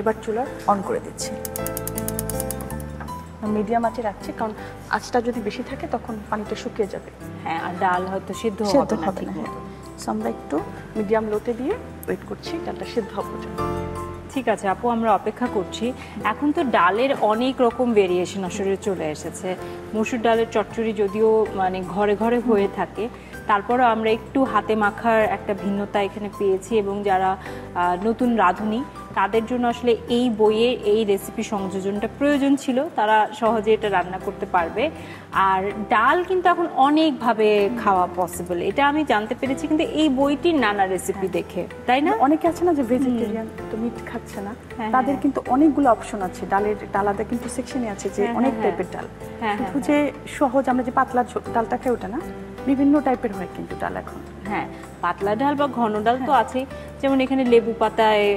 এবার চুলা অন করে দিচ্ছি। মিডিয়াম আঁচে রাখছি, কারণ আঁচটা যদি বেশি থাকে তখন পানিটা শুকিয়ে যাবে। হ্যাঁ, আর ডাল হয়তো সিদ্ধ সেদ্ধ হবে না হবে ঠিক না। মতো। সো আমরা একটু মিডিয়াম লোতে দিয়ে ওয়েট করছি ডালটা সিদ্ধ হওয়ার জন্য। ঠিক আছে আপু, আমরা অপেক্ষা করছি। এখন তো ডালের অনেক রকম ভেরিয়েশন আসলে চলে এসেছে। মসুর ডালের চচ্চড়ি যদিও মানে ঘরে ঘরে হয়ে থাকে, তারপরও আমরা একটু হাতে মাখার একটা ভিন্নতা এখানে পেয়েছি, এবং যারা নতুন রাঁধুনি তাদের জন্য আসলে এই বইয়ের এই রেসিপি সংযোজনটা প্রয়োজন ছিল, তারা সহজে এটা রান্না করতে পারবে। আর ডাল কিন্তু এখন অনেকভাবে খাওয়া পসিবল, এটা আমি জানতে পেরেছি কিন্তু এই বইটির নানা রেসিপি দেখে, তাই না? অনেকে আছে না যে ভেজিটেরিয়ান, তো মিট খাচ্ছে না, তাদের কিন্তু অনেকগুলো অপশন আছে। ডালের আলাদা কিন্তু সেকশনে আছে যে অনেক টাইপের ডাল। শুধু যে সহজ আমরা যে পাতলা ডালটা খাই ওটা না, বিভিন্ন টাইপের হয় কিন্তু ডাল এখন। হ্যাঁ, পাতলা ডাল বা ঘন ডাল তো আছে, যেমন এখানে লেবু পাতায়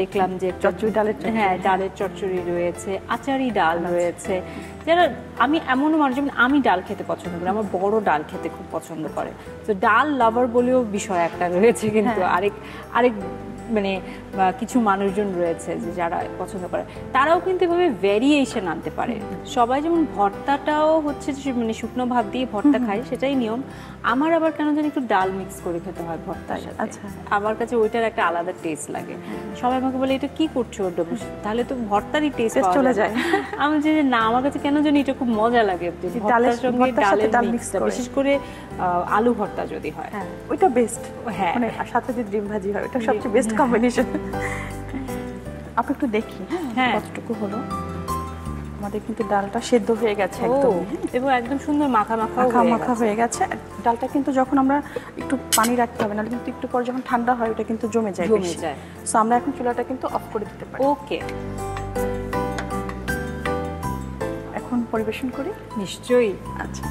দেখলাম যে চচ্চড়ি ডালের হ্যাঁ ডালের চচ্চড়ি রয়েছে, আচারি ডাল রয়েছে। যারা আমি এমনও মানুষ, যেমন আমি ডাল খেতে পছন্দ করি, আমার বড় ডাল খেতে খুব পছন্দ করে, তো ডাল লাভার বলেও বিষয় একটা রয়েছে কিন্তু আরেক মানে কিছু মানুষজন রয়েছে যে যারা পছন্দ করে, তারাও কিন্তু এভাবে ভেরিয়েশন আনতে পারে। সবাই যেমন ভর্তাটাও হচ্ছে মানে শুকনো ভাত দিয়ে ভর্তা খায়, সেটাই নিয়ম। আমার আবার কেন জানি একটু ডাল মিক্স করে খেতে হয় ভর্তার সাথে। আচ্ছা, আমার কাছে ওইটার একটা আলাদা টেস্ট লাগে। সবাই আমাকে বলে এটা কি করছো ওটা, তাহলে তো ভর্তারই টেস্ট চলে যায়। আমি যে না, আমার কাছে কেন জানি এটা খুব মজা লাগে ভর্তার সঙ্গে ডালের মিক্সটা, বিশেষ করে আলু ভর্তা যদি হয়, ওইটা বেস্ট। হ্যাঁ, মানে সাথে যদি ডিম ভাজি হয়, ওটা সবচেয়ে বেস্ট কম্বিনেশন। আপনি একটু দেখি হ্যাঁ কতটুকু হলো। আমাদের কিন্তু ডালটা সেদ্ধ হয়ে গেছে একদম, এবং একদম সুন্দর মাখা হয়ে গেছে। ডালটা কিন্তু যখন আমরা একটু পানি রাখতে হবে না, কিন্তু একটু পর যখন ঠান্ডা হয় ওটা কিন্তু জমে যায়। সো আমরা এখন চুলাটা কিন্তু অফ করে দিতে পারি। ওকে, এখন পরিবেশন করি। নিশ্চয়ই। আচ্ছা,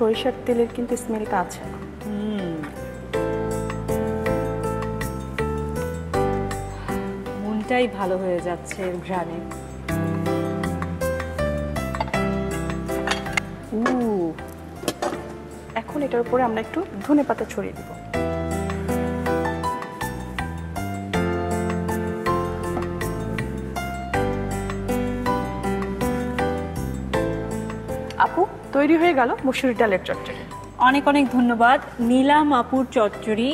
সরিষার তেলের কিন্তু স্মেলটা আছে। মনটাই ভালো হয়ে যাচ্ছে এর ঘ্রাণে। এখন এটার উপরে আমরা একটু ধনেপাতা ছড়িয়ে দিব। আপু, তৈরি হয়ে গেল মসুর ডালের চচ্চড়ি। অনেক অনেক ধন্যবাদ নীলাম আপুর চচ্চড়ি।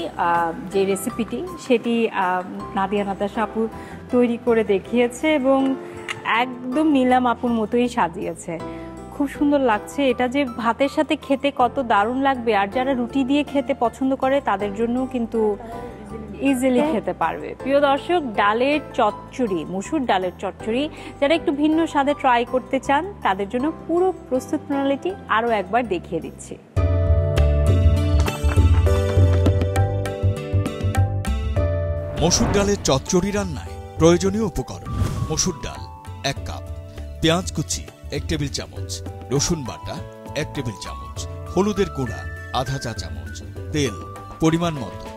যে রেসিপিটি সেটি নাদিয়া নাতাশা আপু তৈরি করে দেখিয়েছে এবং একদম নীলাম আপুর মতোই সাজিয়েছে। খুব সুন্দর লাগছে। এটা যে ভাতের সাথে খেতে কত দারুণ লাগবে, আর যারা রুটি দিয়ে খেতে পছন্দ করে তাদের জন্য কিন্তু ইজিলি খেতে পারবে। প্রিয় দর্শক, ডালের চচ্চড়ি, মসুর ডালের চচ্চড়ি যারা একটু ভিন্ন স্বাদে ট্রাই করতে চান তাদের জন্য পুরো প্রস্তুত প্রণালীটি আরও একবার দেখিয়ে দিচ্ছি। মসুর ডালের চচ্চড়ি রান্নায় প্রয়োজনীয় উপকরণ: মসুর ডাল 1 কাপ, পেঁয়াজ কুচি 1 টেবিল চামচ, রসুন বাটা 1 টেবিল চামচ, হলুদের গুঁড়া আধা চা চামচ, তেল পরিমাণ মতো,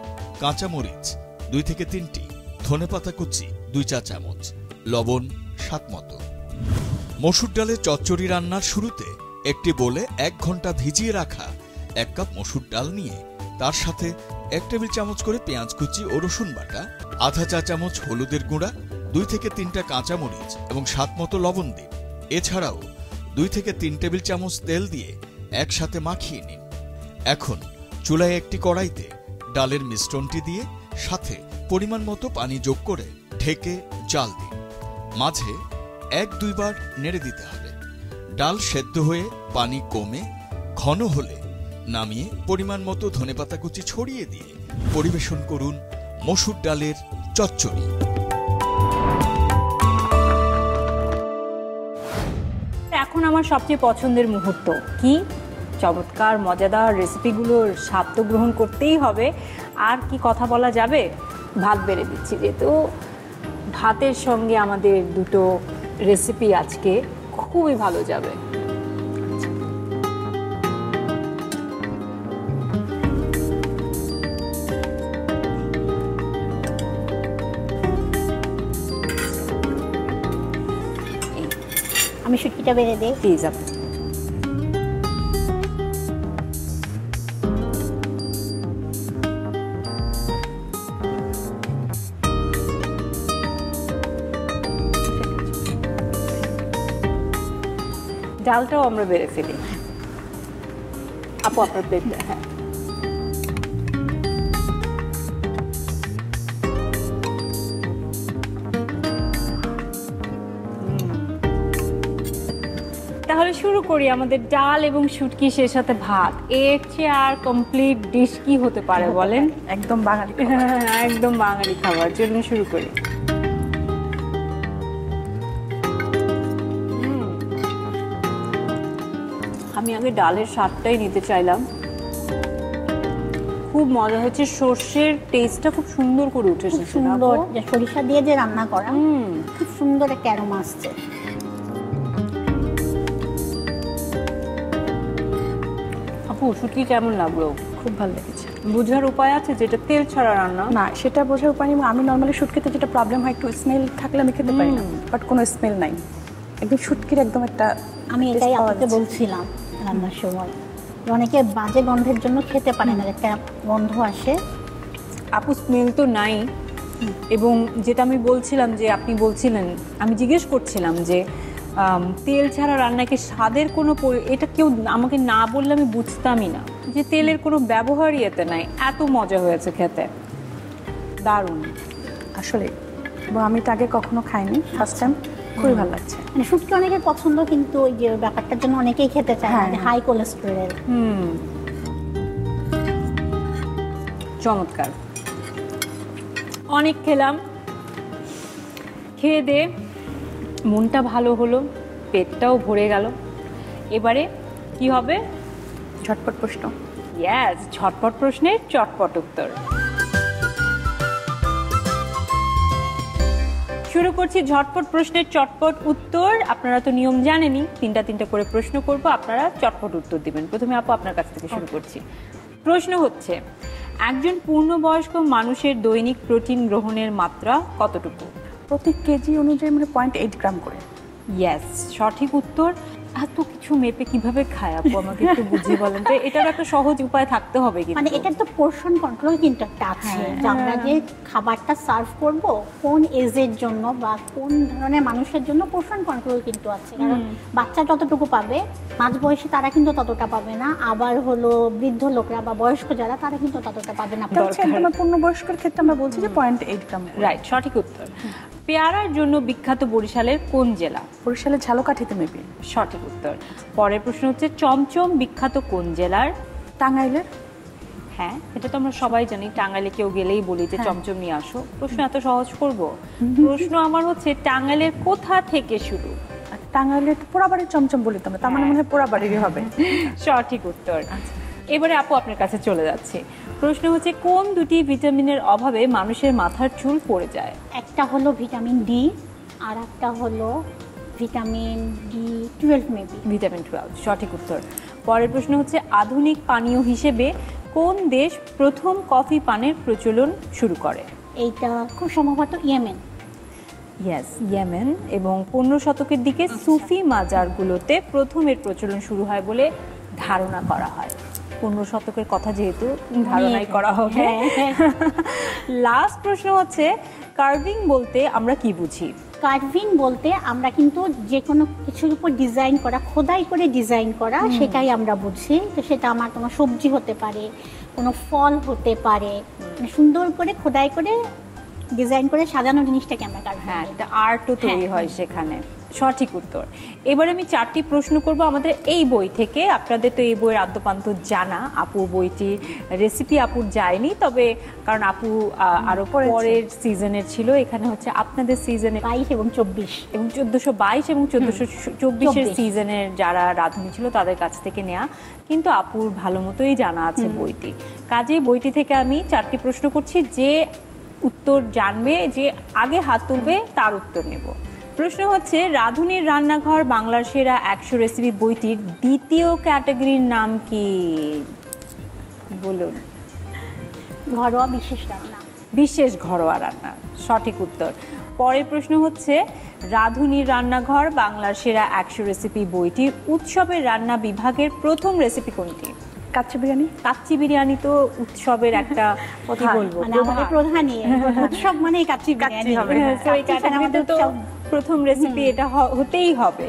কাঁচা মরিচ 2 থেকে 3টি, ধনেপাতা কুচি 2 চা চামচ, লবণ স্বাদ মতো। মসুর ডালের চচ্চড়ি রান্নার শুরুতে একটি বোলে 1 ঘন্টা ভিজিয়ে রাখা 1 কাপ মসুর ডাল নিয়ে তার সাথে 1 টেবিল চামচ করে পেঁয়াজ কুচি ও রসুন বাটা, আধা চা চামচ হলুদের গুঁড়া, 2 থেকে 3টা কাঁচা মরিচ এবং স্বাদ মতো লবণ দিন। এছাড়াও 2 থেকে 3 টেবিল চামচ তেল দিয়ে একসাথে মাখিয়ে নিন। এখন চুলায় একটি কড়াইতে ডালের মিশ্রণটি দিয়ে সাথে পরিমাণ মতো পানি যোগ করে ঢেকে জাল দিন। মাঝে 1-2 বার নেড়ে দিতে হবে। ডাল সেদ্ধ হয়ে পানি কমে ঘন হলে নামিয়ে পরিমাণ মতো ধনেপাতা কুচি ছড়িয়ে দিয়ে পরিবেশন করুন মসুর ডালের চচ্চড়ি। এখন আমার সবচেয়ে পছন্দের মুহূর্ত কি? চমৎকার মজাদার রেসিপিগুলোর স্বাদ তো গ্রহণ করতেই হবে। আর কি কথা বলা যাবে, ভাত বেড়ে দিচ্ছি, যেহেতু ভাতের সঙ্গে আমাদের দুটো রেসিপি আজকে খুবই ভালো যাবে। আমি শুটকিটা বেড়ে দিই। প্লিজ আপনি। ডালটাও আমরা বেড়ে ফেলি। আপু আপনার প্লেটটা। হ্যাঁ, তাহলে শুরু করি। আমাদের ডাল এবং শুটকি, সে সাথে ভাত, এর চেয়ে আর কমপ্লিট ডিশ কি হতে পারে বলেন? একদম বাঙালি একদম বাঙালি খাবার। জন্য শুরু করি। আমি আগে ডালের স্বাদটাই নিতে চাইলাম। খুব মজা হচ্ছে, সর্ষের টেস্টটা খুব সুন্দর করে উঠেছে। সুন্দর, যে সরিষা দিয়ে যে রান্না করা, খুব সুন্দর একটা অ্যারোমা আসছে। আপু শুটকি কেমন লাগলো? খুব ভালো লেগেছে। বোঝার উপায় আছে যেটা তেল ছাড়া রান্না? না, সেটা বোঝার উপায় নেই। আমি নর্মালি শুটকিতে যেটা প্রবলেম হয়, একটু স্মেল থাকলে আমি খেতে পারি না, বাট কোনো স্মেল নাই, একদম শুটকির একদম একটা। আমি এটাই আপনাকে বলছিলাম রান্নার সময়, অনেকে বাজে গন্ধের জন্য খেতে পারে না, একটা গন্ধ আসে। আপু স্মেল তো নাই, এবং যেটা আমি বলছিলাম যে আপনি বলছিলেন, আমি জিজ্ঞেস করছিলাম যে তেল ছাড়া রান্নাকে স্বাদের কোনো এটা কেউ আমাকে না বললে আমি বুঝতামই না যে তেলের কোনো ব্যবহারই এতে নাই। এত মজা হয়েছে খেতে, দারুণ আসলে। এবং আমি তো আগে কখনো খাইনি, ফার্স্ট টাইম, খুবই ভালো লাগছে। মানে শুটকি অনেকের পছন্দ, কিন্তু ওই যে ব্যাপারটার জন্য অনেকেই খেতে চায় না, হাই কোলেস্টেরল। চমৎকার। অনেক খেলাম, খেয়ে দে মনটা ভালো হলো, পেটটাও ভরে গেল। এবারে কি হবে? ঝটপট প্রশ্ন। ইয়েস, ঝটপট প্রশ্নের চটপট উত্তর। শুরু করছি ঝটপট প্রশ্নের চটপট উত্তর। আপনারা তো নিয়ম জানেনই, তিনটা করে প্রশ্ন করব, আপনারা চটপট উত্তর দিবেন। প্রথমে আপু আপনার কাছ থেকে শুরু করছি। প্রশ্ন হচ্ছে, একজন পূর্ণবয়স্ক মানুষের দৈনিক প্রোটিন গ্রহণের মাত্রা কতটুকু? প্রতি কেজি অনুযায়ী মানে 0.8 গ্রাম করে। ইয়েস, সঠিক উত্তর। এত কিছু মেপে কিভাবে খায় আপু, আমাকে একটু বুঝিয়ে বলেন তো। এটার একটা সহজ উপায় থাকতে হবে কিন্তু। মানে এটার তো পোর্শন কন্ট্রোল কিন্তু একটা আছে, যে আমরা যে খাবারটা সার্ভ করব কোন এজের জন্য বা কোন ধরনের মানুষের জন্য, পোর্শন কন্ট্রোল কিন্তু আছে। কারণ বাচ্চা যতটুকু পাবে, মাঝবয়সী তারা কিন্তু ততটা পাবে না, আবার হলো বৃদ্ধ লোকরা বা বয়স্ক যারা, তারা কিন্তু ততটা পাবে না। আমরা পূর্ণবয়স্কের ক্ষেত্রে আমরা বলছি যে 0.8 গ্রাম। রাইট, সঠিক উত্তর। পেয়ারার জন্য বিখ্যাত বরিশালের কোন জেলা? বরিশালের ঝালকাঠিতে মেবি। সঠিক উত্তর। পরের প্রশ্ন হচ্ছে, চমচম বিখ্যাত কোন জেলার? টাঙ্গাইলের। হ্যাঁ, এটা তো আমরা সবাই জানি, টাঙ্গাইলে কেউ গেলেই বলি যে চমচম নিয়ে আসো। প্রশ্ন এত সহজ করব? প্রশ্ন আমার হচ্ছে, টাঙ্গাইলের কোথা থেকে শুরু? টাঙ্গাইলের পোড়াবাড়ির চমচম বলি তো আমরা, তার মানে মনে হয় পোড়াবাড়িরই হবে। সঠিক উত্তর। এবারে আপু আপনার কাছে চলে যাচ্ছে। প্রশ্ন হচ্ছে, কোন দুটি ভিটামিনের অভাবে মানুষের মাথার চুল পড়ে যায়? একটা হলো ভিটামিন ডি, আর একটা হলো ভিটামিন B12 মেবি। ভিটামিন 12, সঠিক উত্তর। পরের প্রশ্ন হচ্ছে, আধুনিক পানীয় হিসেবে কোন দেশ প্রথম কফি পানের প্রচলন শুরু করে? এইটা খুব সম্ভবত ইয়েমেন। Yes, Yemen. এবং 15 শতকের দিকে সুফি মাজারগুলোতে প্রথম এর প্রচলন শুরু হয় বলে ধারণা করা হয়। 15 শতকের কথা যেহেতু ধারণাই করা হবে। লাস্ট প্রশ্ন হচ্ছে, কার্ভিং বলতে আমরা কি বুঝি? কার্ভিং বলতে আমরা কিন্তু যে কোনো কিছুর উপর ডিজাইন করা, খোদাই করে ডিজাইন করা, সেটাই আমরা বুঝি। তো সেটা আমার কোনো সবজি হতে পারে, কোনো ফল হতে পারে, মানে সুন্দর করে খোদাই করে ডিজাইন করে সাজানো জিনিসটাকে আমরা কার্ভিং। হ্যাঁ, এটা আর্টও তৈরি হয় সেখানে। সঠিক উত্তর। এবার আমি 4টি প্রশ্ন করব আমাদের এই বই থেকে। আপনাদের তো এই বইয়ের আদ্যপান্ত জানা। আপু বইটির রেসিপি আপুর যায়নি, তবে কারণ আপু আরো পরের সিজনের ছিল, এখানে হচ্ছে আপনাদের সিজনে 22 এবং 24 এবং 1422 এবং 1424 সিজনের যারা রাঁধুনি ছিল তাদের কাছ থেকে নেওয়া, কিন্তু আপুর ভালো মতোই জানা আছে বইটি। কাজেই বইটি থেকে আমি 4টি প্রশ্ন করছি, যে উত্তর জানবে, যে আগে হাত তুলবে তার উত্তর নেব। প্রশ্ন হচ্ছে, রাঁধুনির রান্নাঘর বাংলার সেরা 100 রেসিপি বইটির দ্বিতীয় ক্যাটাগরির নাম কি? বলুন। ঘরোয়া বিশেষ রান্না। বিশেষ ঘরোয়া রান্না, সঠিক উত্তর। পরের প্রশ্ন হচ্ছে, রাঁধুনির রান্নাঘর বাংলার সেরা 100 রেসিপি বইটির উৎসবের রান্না বিভাগের প্রথম রেসিপি কোনটি? কাচ্চি বিরিয়ানি। কাচ্চি বিরিয়ানি তো উৎসবের একটা কি বলবো, মানে আমাদের প্রধানই উৎসব মানে কাচ্চি বিরিয়ানি হবে। তো এই ক্যাটাগরিতে তো প্রথম রেসিপি এটা হতেই হবে।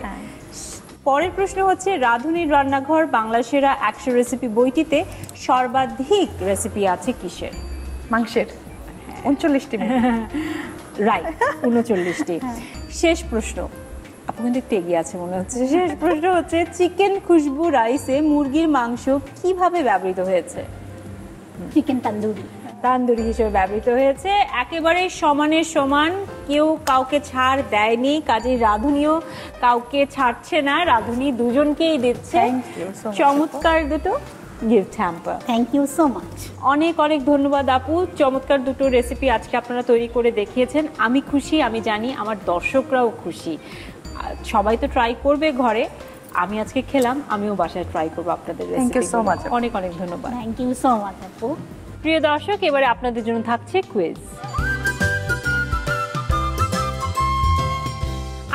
পরের প্রশ্ন হচ্ছে, রাঁধুনির রান্নাঘর বাংলা সেরা 100 রেসিপি বইটিতে সর্বাধিক রেসিপি আছে কিসের? মাংসের 39টি। রাইট, 39টি। শেষ প্রশ্ন, আপনি কিন্তু একটু এগিয়ে আছে মনে হচ্ছে। শেষ প্রশ্ন হচ্ছে, চিকেন খুশবু রাইসে মুরগির মাংস কিভাবে ব্যবহৃত হয়েছে? চিকেন তান্দুরি। তান্দুরি হিসেবে ব্যবহৃত হয়েছে। একেবারে সমানের সমান, কেউ কাউকে ছাড় দেয়নি, কাজেই রাঁধুনিও কাউকে ছাড়ছে না, রাঁধুনি দুজনকেই দিচ্ছে। চমৎকার দুটো gift hamper. Thank you so much. অনেক অনেক ধন্যবাদ আপু, চমৎকার দুটো রেসিপি আজকে আপনারা তৈরি করে দেখিয়েছেন। আমি খুশি, আমি জানি আমার দর্শকরাও খুশি। সবাই তো ট্রাই করবে ঘরে, আমি আজকে খেলাম, আমিও বাসায় ট্রাই করবো আপনাদের recipe. Thank you so much. অনেক অনেক ধন্যবাদ। থ্যাংক ইউ সো মাচ আপু। প্রিয় দর্শক, এবারে আপনাদের জন্য থাকছে কুইজ।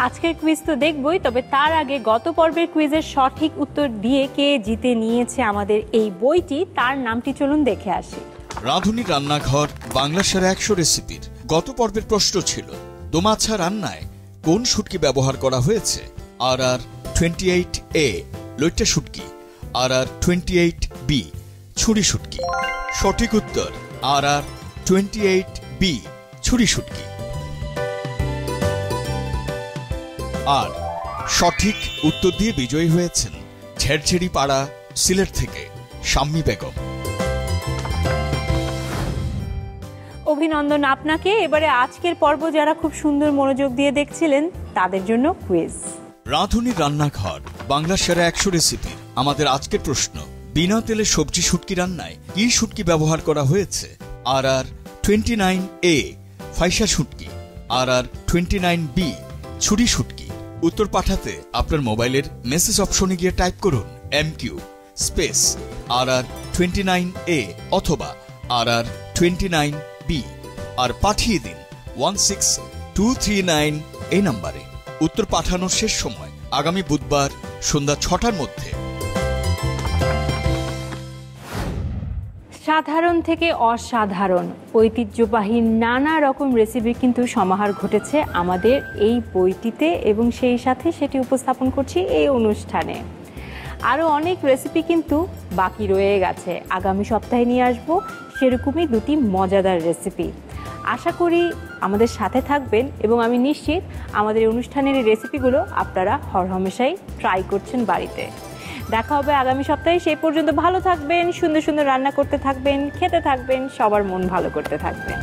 আজকের কুইজ তো দেখবই, তবে তার আগে গত পর্বের কুইজের সঠিক উত্তর দিয়ে কে জিতে নিয়েছে আমাদের এই বইটি, তার নামটি চলুন দেখে আসি। রাঁধুনির রান্নাঘর বাংলা সেরা 100 রেসিপির গত পর্বের প্রশ্ন ছিল, দোমাছা রান্নায় কোন শুটকি ব্যবহার করা হয়েছে? RR28A লইট্টা শুটকি, RR28B ছুরি শুটকি। সঠিক উত্তর RR28B ছুরি শুটকি। আর সঠিক উত্তর দিয়ে বিজয়ী হয়েছেন ঝেরঝেরি পাড়া সিলেট থেকে শাম্মী বেগম। অভিনন্দন আপনাকে। এবারে আজকের পর্ব যারা খুব সুন্দর মনোযোগ দিয়ে দেখছিলেন তাদের জন্য কুইজ। রাঁধুনির রান্নাঘর বাংলা সেরা 100 রেসিপির আমাদের আজকের প্রশ্ন, বিনা তেলে সবজি শুটকি রান্নায় কি শুটকি ব্যবহার করা হয়েছে? RR29A ফাইসা শুটকি, RR29B ছুরি শুটকি। উত্তর পাঠাতে আপনার মোবাইলের মেসেজ অপশনে গিয়ে টাইপ করুন MQ স্পেস RR29A অথবা RR29B আর পাঠিয়ে দিন 16239 এই নম্বরে। উত্তর পাঠানোর শেষ সময় আগামী বুধবার সন্ধ্যা 6টার মধ্যে। সাধারণ থেকে অসাধারণ ঐতিহ্যবাহী নানা রকম রেসিপির কিন্তু সমাহার ঘটেছে আমাদের এই বইটিতে, এবং সেই সাথে সেটি উপস্থাপন করছি এই অনুষ্ঠানে। আরও অনেক রেসিপি কিন্তু বাকি রয়ে গেছে, আগামী সপ্তাহে নিয়ে আসবো সেরকমই দুটি মজাদার রেসিপি। আশা করি আমাদের সাথে থাকবেন, এবং আমি নিশ্চিত আমাদের অনুষ্ঠানের এই রেসিপিগুলো আপনারা হরহামেশাই ট্রাই করছেন বাড়িতে। দেখা হবে আগামী সপ্তাহে। সেই পর্যন্ত ভালো থাকবেন, সুন্দর সুন্দর রান্না করতে থাকবেন, খেতে থাকবেন, সবার মন ভালো করতে থাকবেন।